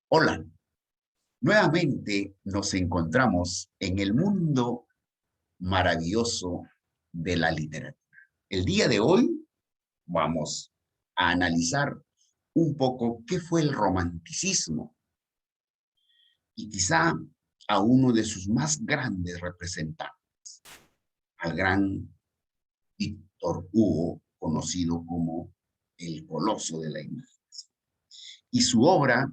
Hola, nuevamente nos encontramos en el mundo maravilloso de la literatura. El día de hoy vamos a analizar un poco qué fue el romanticismo y quizá a uno de sus más grandes representantes, al gran Víctor Hugo, conocido como el Coloso de la Imaginación. Y su obra,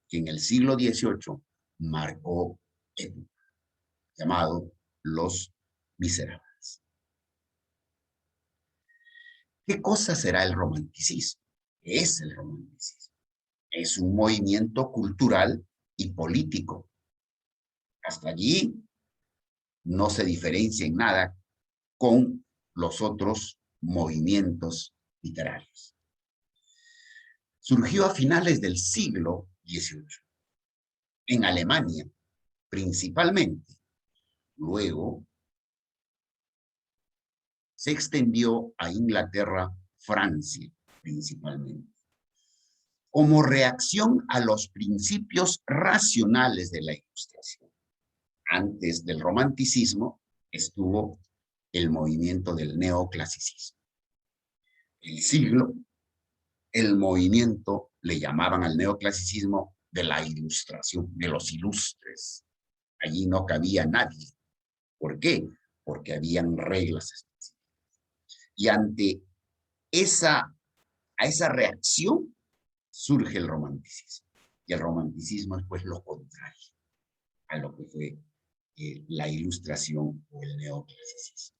que en el siglo XVIII marcó época, llamado Los Miserables. ¿Qué cosa será el romanticismo? ¿Qué es el romanticismo? Es un movimiento cultural y político. Hasta allí no se diferencia en nada con los otros movimientos literarios. Surgió a finales del siglo XVIII, en Alemania principalmente. Luego se extendió a Inglaterra, Francia principalmente, como reacción a los principios racionales de la Ilustración. Antes del romanticismo estuvo el movimiento del neoclasicismo. El siglo, el movimiento, le llamaban al neoclasicismo de la Ilustración, de los ilustres. Allí no cabía nadie. ¿Por qué? Porque habían reglas específicas. Y ante esa reacción surge el romanticismo. Y el romanticismo es pues lo contrario a lo que fue la Ilustración o el neoclasicismo.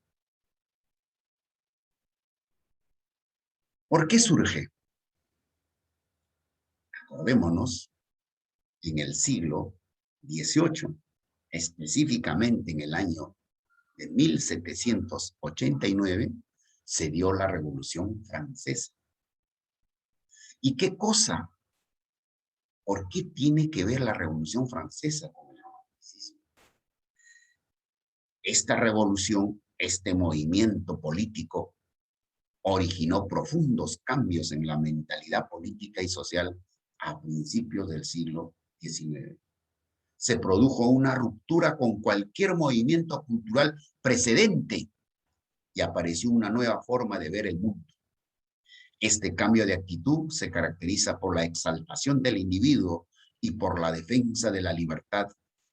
¿Por qué surge? Acordémonos, en el siglo XVIII, específicamente en el año de 1789, se dio la Revolución Francesa. ¿Y qué cosa? ¿Por qué tiene que ver la Revolución Francesa con el romanticismo? Esta revolución, este movimiento político, originó profundos cambios en la mentalidad política y social a principios del siglo XIX. Se produjo una ruptura con cualquier movimiento cultural precedente y apareció una nueva forma de ver el mundo. Este cambio de actitud se caracteriza por la exaltación del individuo y por la defensa de la libertad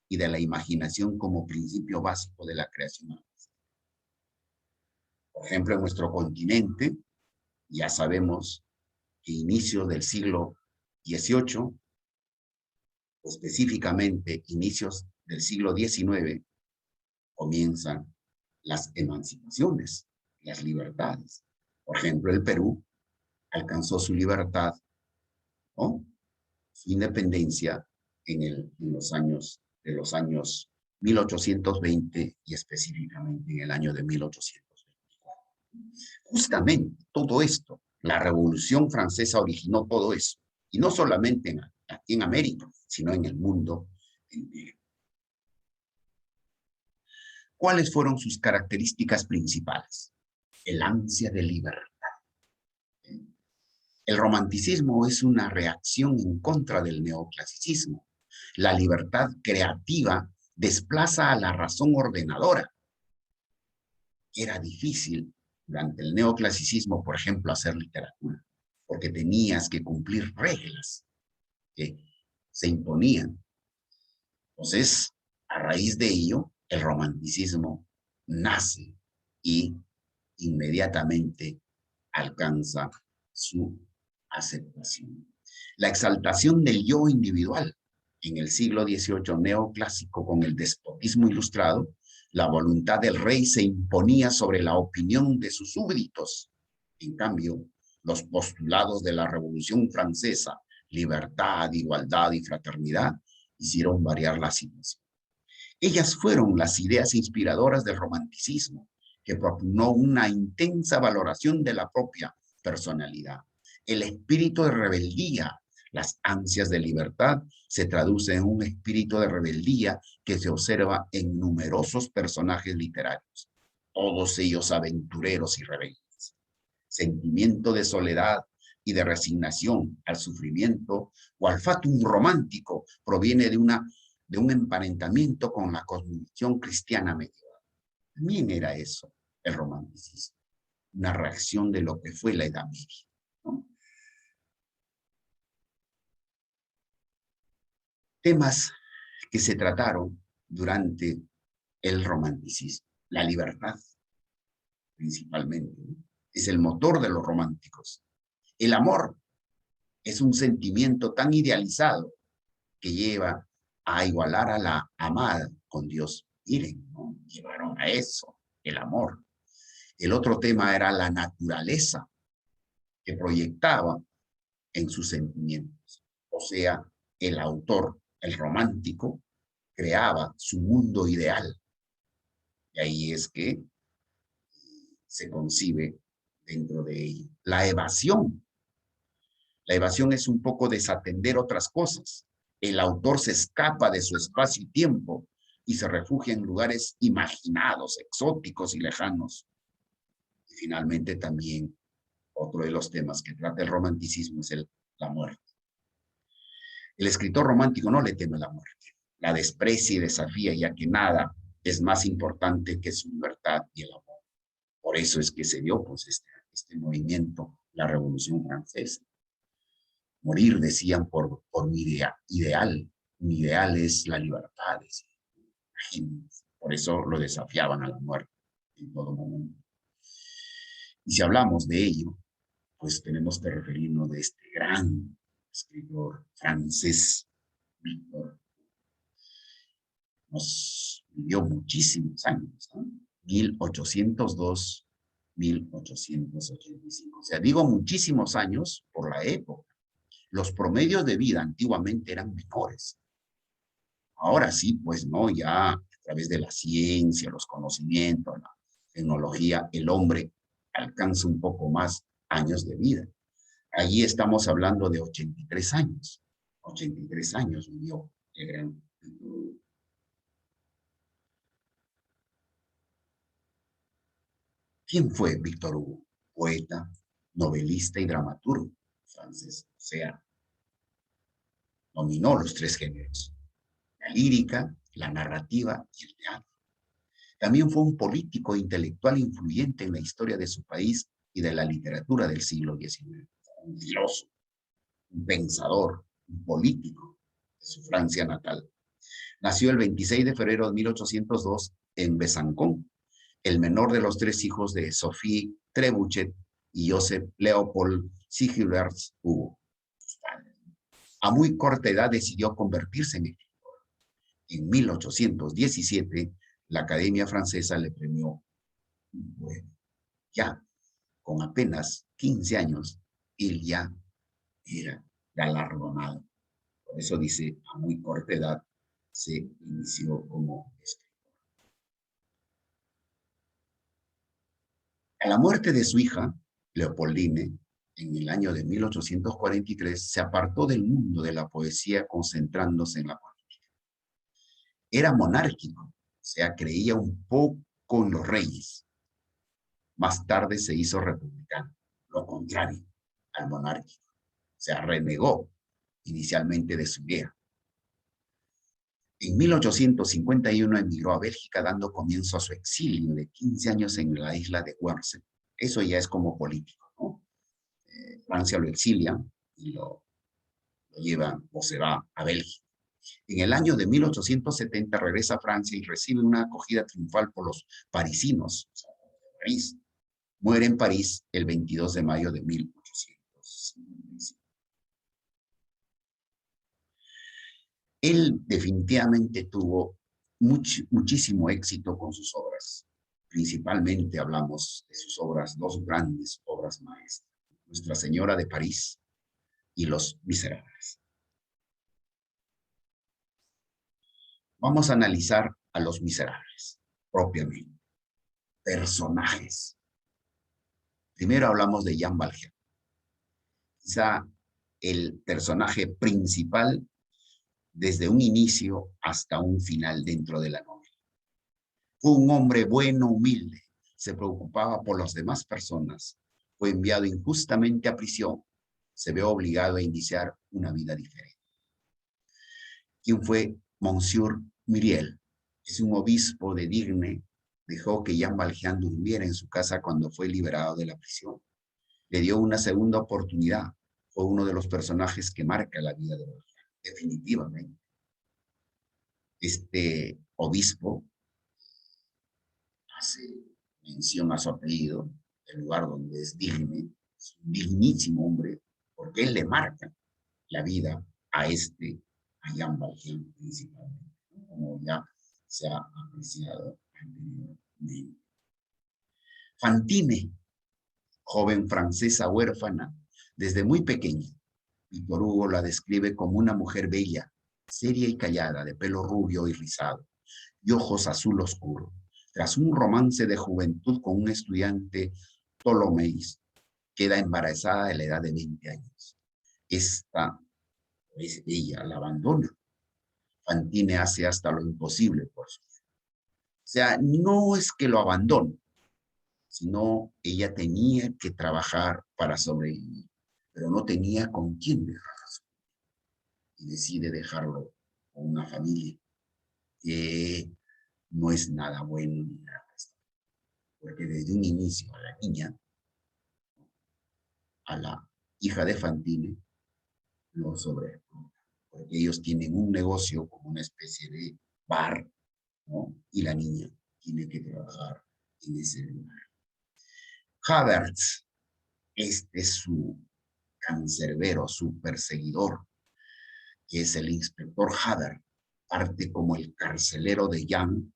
y de la imaginación como principio básico de la creación artística. Por ejemplo, en nuestro continente, ya sabemos que inicios del siglo XVIII, específicamente inicios del siglo XIX, comienzan las emancipaciones, las libertades. Por ejemplo, el Perú alcanzó su libertad, ¿no?, su independencia en los años 1820 y específicamente en el año de 1824. Justamente todo esto, la Revolución Francesa originó todo eso, y no solamente aquí en América, sino en el mundo entero. ¿Cuáles fueron sus características principales? El ansia de libertad. El romanticismo es una reacción en contra del neoclasicismo. La libertad creativa desplaza a la razón ordenadora. Era difícil durante el neoclasicismo, por ejemplo, hacer literatura, porque tenías que cumplir reglas que se imponían. Entonces, a raíz de ello, el romanticismo nace y inmediatamente alcanza su aceptación. La exaltación del yo individual. En el siglo XVIII neoclásico, con el despotismo ilustrado, la voluntad del rey se imponía sobre la opinión de sus súbditos. En cambio, los postulados de la Revolución Francesa, libertad, igualdad y fraternidad, hicieron variar la situación. Ellas fueron las ideas inspiradoras del romanticismo, que propugnó una intensa valoración de la propia personalidad. El espíritu de rebeldía, las ansias de libertad, se traduce en un espíritu de rebeldía que se observa en numerosos personajes literarios, todos ellos aventureros y rebeldes. Sentimiento de soledad y de resignación al sufrimiento, o al fatum romántico proviene de un emparentamiento con la cosmovisión cristiana medieval. También era eso, el romanticismo, una reacción de lo que fue la Edad Media, ¿no? Temas que se trataron durante el romanticismo. La libertad, principalmente, ¿no? Es el motor de los románticos. El amor es un sentimiento tan idealizado que lleva a igualar a la amada con Dios. Miren, ¿no? Llevaron a eso, el amor. El otro tema era la naturaleza que proyectaba en sus sentimientos. O sea, el autor, el romántico, creaba su mundo ideal. Y ahí es que se concibe dentro de ello. La evasión. La evasión es un poco desatender otras cosas. El autor se escapa de su espacio y tiempo y se refugia en lugares imaginados, exóticos y lejanos. Y finalmente también otro de los temas que trata el romanticismo es la muerte. El escritor romántico no le teme a la muerte, la desprecia y desafía, ya que nada es más importante que su libertad y el amor. Por eso es que se dio pues, este movimiento, la Revolución Francesa. Morir, decían, por mi ideal. Mi ideal es la libertad. Por eso lo desafiaban a la muerte en todo momento. Y si hablamos de ello, pues tenemos que referirnos de este gran escritor francés, Víctor. Nos vivió muchísimos años, ¿no? 1802, 1885. O sea, digo muchísimos años por la época. Los promedios de vida antiguamente eran menores. Ahora sí, pues no, ya a través de la ciencia, los conocimientos, la tecnología, el hombre alcanza un poco más años de vida. Allí estamos hablando de 83 años. 83 años vivió el gran Víctor Hugo. ¿Quién fue Víctor Hugo? Poeta, novelista y dramaturgo francés. O sea, dominó los tres géneros: la lírica, la narrativa y el teatro. También fue un político e intelectual influyente en la historia de su país y de la literatura del siglo XIX. Un filósofo, un pensador, un político de su Francia natal. Nació el 26 de febrero de 1802 en Besançon, el menor de los tres hijos de Sophie Trebuchet y Joseph Leopold Sigebert Hugo. A muy corta edad decidió convertirse en escritor. En 1817, la Academia Francesa le premió un poema. Ya con apenas 15 años, él ya era galardonado. Por eso dice, a muy corta edad se inició como escritor. A la muerte de su hija, Leopoldine, en el año de 1843, se apartó del mundo de la poesía concentrándose en la política. Era monárquico, o sea, creía un poco en los reyes. Más tarde se hizo republicano, lo contrario al monárquico. O sea, renegó inicialmente de su idea. En 1851 emigró a Bélgica, dando comienzo a su exilio de 15 años en la isla de Guernsey. Eso ya es como político, ¿no? Francia lo exilia y lo lleva o se va a Bélgica. En el año de 1870 regresa a Francia y recibe una acogida triunfal por los parisinos, o sea, París. Muere en París el 22 de mayo de 1855. Él definitivamente tuvo muchísimo éxito con sus obras. Principalmente hablamos de sus obras, dos grandes obras maestras: Nuestra Señora de París y Los Miserables. Vamos a analizar a Los Miserables propiamente. Personajes. Primero hablamos de Jean Valjean. Quizá el personaje principal desde un inicio hasta un final dentro de la novela. Fue un hombre bueno, humilde, se preocupaba por las demás personas, fue enviado injustamente a prisión, se ve obligado a iniciar una vida diferente. ¿Quién fue Monsieur Myriel? Es un obispo de Digne. Dejó que Jean Valjean durmiera en su casa cuando fue liberado de la prisión. Le dio una segunda oportunidad. Fue uno de los personajes que marca la vida de Valjean, definitivamente. Este obispo hace mención a su apellido, el lugar donde es Digne, es un dignísimo hombre, porque él le marca la vida a Jean Valjean principalmente, ¿no? Como ya se ha apreciado anteriormente. Fantine, joven francesa huérfana, desde muy pequeña, Víctor Hugo la describe como una mujer bella, seria y callada, de pelo rubio y rizado, y ojos azul oscuro. Tras un romance de juventud con un estudiante Tolomeis, queda embarazada a la edad de 20 años. Ella la abandona. Fantine hace hasta lo imposible por su hijo. O sea, no es que lo abandone, sino ella tenía que trabajar para sobrevivir, pero no tenía con quién dejarlo. Y decide dejarlo con una familia que no es nada bueno ni nada, porque desde un inicio a la niña, a la hija de Fantine, lo sobreexplota, porque ellos tienen un negocio como una especie de bar, ¿no? Y la niña tiene que trabajar en ese lugar. Havertz, este es su cancerbero, su perseguidor, que es el inspector Haber, parte como el carcelero de Jan,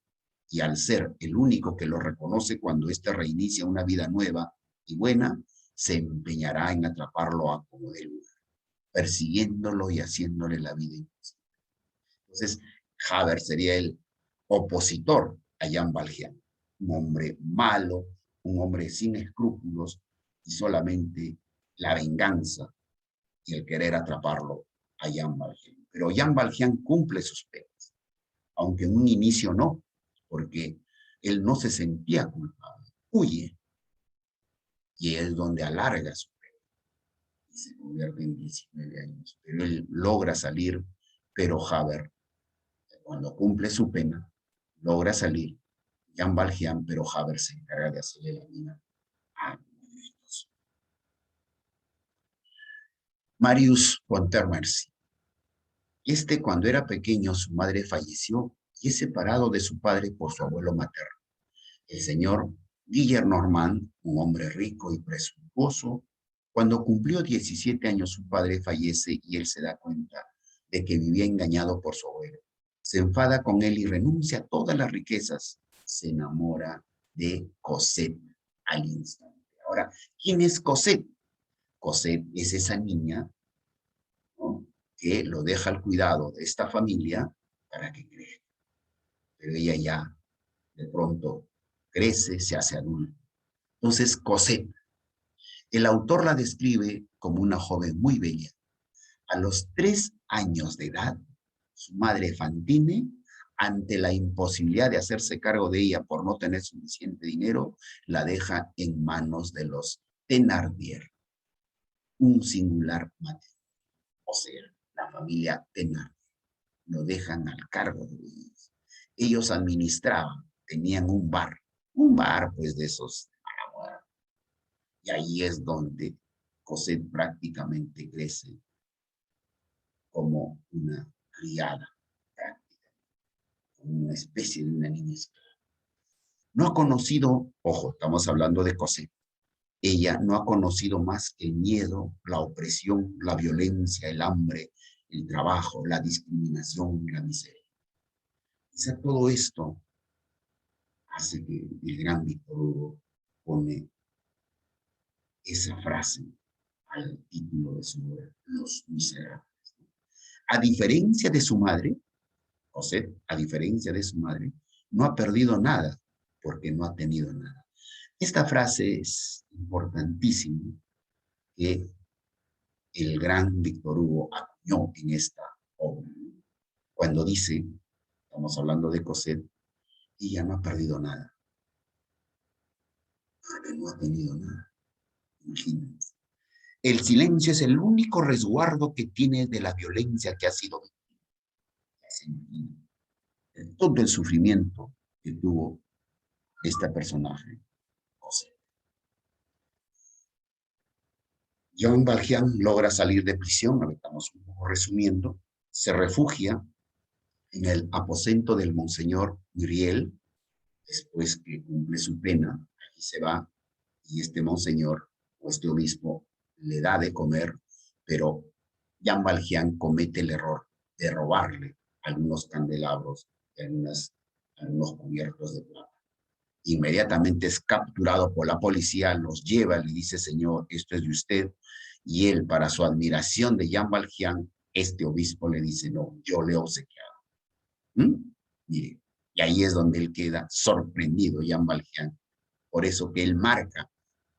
y al ser el único que lo reconoce cuando éste reinicia una vida nueva y buena, se empeñará en atraparlo a como de lugar, persiguiéndolo y haciéndole la vida imposible. Entonces, Haber sería el opositor a Jean Valjean, un hombre malo, un hombre sin escrúpulos y solamente la venganza y el querer atraparlo a Jean Valjean. Pero Jean Valjean cumple sus penas, aunque en un inicio no, porque él no se sentía culpable, huye, y es donde alarga su pena y se convierte en 19 años. Pero él logra salir, pero Haber, cuando cumple su pena, logra salir Jean Valjean, pero Haber se encarga de hacerle la vida a ellos. Marius Pontermercy. Cuando era pequeño, su madre falleció y es separado de su padre por su abuelo materno. El señor Guillermo Normand, un hombre rico y presuntuoso, cuando cumplió 17 años su padre fallece y él se da cuenta de que vivía engañado por su abuelo. Se enfada con él y renuncia a todas las riquezas. Se enamora de Cosette al instante. Ahora, ¿quién es Cosette? Cosette es esa niña, ¿no?, que lo deja al cuidado de esta familia para que crezca. Pero ella ya de pronto crece, se hace adulta. Entonces, Cosette, el autor la describe como una joven muy bella. A los 3 años de edad, su madre Fantine, ante la imposibilidad de hacerse cargo de ella por no tener suficiente dinero, la deja en manos de los Thénardier, un singular matrimonio. O sea, la familia Thénardier lo dejan al cargo de ellos. Ellos administraban, tenían un bar pues de esos. Y ahí es donde Cosette prácticamente crece como una criada, prácticamente, como una especie de una niña esclava. No ha conocido, ojo, estamos hablando de Cosette, ella no ha conocido más que el miedo, la opresión, la violencia, el hambre, el trabajo, la discriminación y la miseria. Quizá todo esto hace que el gran Víctor Hugo pone esa frase al título de su obra, Los Miserables. A diferencia de su madre, Cosette, a diferencia de su madre, no ha perdido nada porque no ha tenido nada. Esta frase es importantísima que el gran Víctor Hugo acuñó en esta obra. Cuando dice, estamos hablando de Cosette, ella no ha perdido nada porque no ha tenido nada. Imagínense. El silencio es el único resguardo que tiene de la violencia que ha sido víctima. Todo el sufrimiento que tuvo este personaje, José. Jean Valjean logra salir de prisión, ahora estamos un poco resumiendo, se refugia en el aposento del Monseñor Muriel, después que cumple su pena, allí se va, y este monseñor o este obispo le da de comer, pero Jean Valjean comete el error de robarle algunos candelabros y algunos cubiertos de plata. Inmediatamente es capturado por la policía, los lleva, le dice, señor, esto es de usted, y él, para su admiración de Jean Valjean, este obispo le dice, no, yo le he obsequiado. ¿Mm? Mire, y ahí es donde él queda sorprendido, Jean Valjean, por eso que él marca,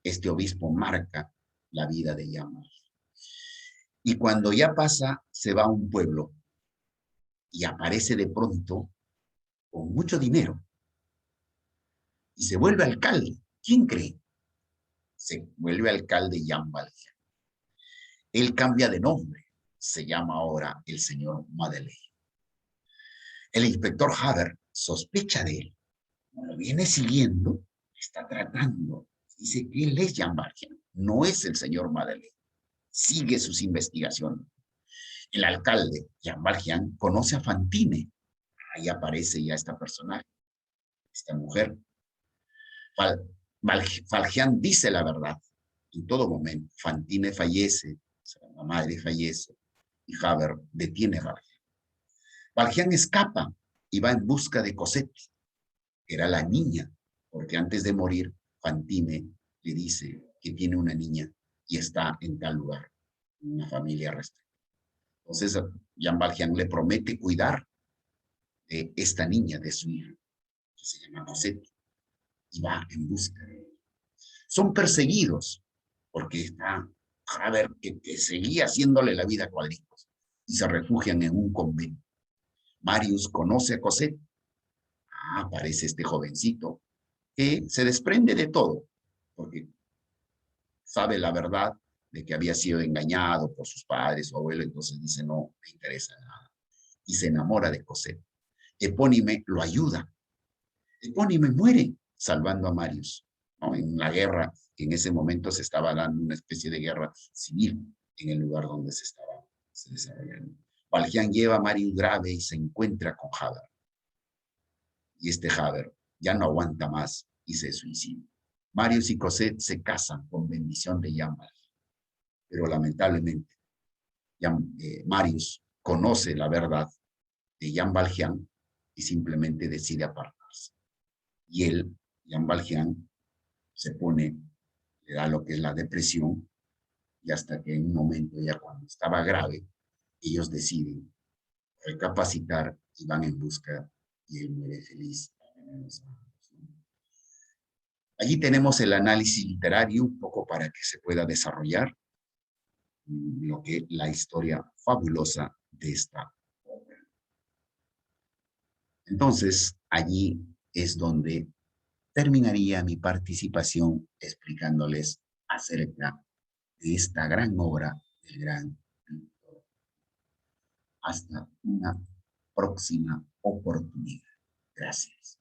este obispo marca la vida de Jean Valjean. Y cuando ya pasa, se va a un pueblo y aparece de pronto con mucho dinero y se vuelve alcalde. ¿Quién cree? Se vuelve alcalde Jean Valjean. Él cambia de nombre, se llama ahora el señor Madeleine. El inspector Haber sospecha de él, lo viene siguiendo, está tratando, dice que él es Jean Valjean, no es el señor Madeleine. Sigue sus investigaciones. El alcalde, Jean Valjean, conoce a Fantine. Ahí aparece ya esta personaje, esta mujer. Valjean dice la verdad en todo momento. Fantine fallece, la madre fallece, y Haber detiene a Valjean. Valjean escapa y va en busca de Cosette, que era la niña, porque antes de morir, Fantine le dice que tiene una niña y está en tal lugar, una familia respetada. Entonces, Jean Valjean le promete cuidar de esta niña, de su hija, que se llama Cosette, y va en busca de ella. Son perseguidos, porque está Haber que seguía haciéndole la vida a cuadritos, y se refugian en un convento. Marius conoce a Cosette. Aparece este jovencito que se desprende de todo, porque sabe la verdad de que había sido engañado por sus padres o abuelo, entonces dice, no me interesa nada. Y se enamora de Cosette. Epónime lo ayuda. Epónime muere salvando a Marius, ¿no? En la guerra, en ese momento se estaba dando una especie de guerra civil en el lugar donde se desarrollando. Valjean lleva a Marius grave y se encuentra con Haber. Y este Haber ya no aguanta más y se suicida. Marius y Cosette se casan con bendición de Jean Valjean, pero lamentablemente Marius conoce la verdad de Jean Valjean y simplemente decide apartarse. Y él, Jean Valjean, se pone, le da lo que es la depresión, y hasta que en un momento, ya cuando estaba grave, ellos deciden recapacitar y van en busca, y él muere feliz. Allí tenemos el análisis literario, un poco para que se pueda desarrollar lo que es la historia fabulosa de esta obra. Entonces, allí es donde terminaría mi participación explicándoles acerca de esta gran obra del gran pintor. Hasta una próxima oportunidad. Gracias.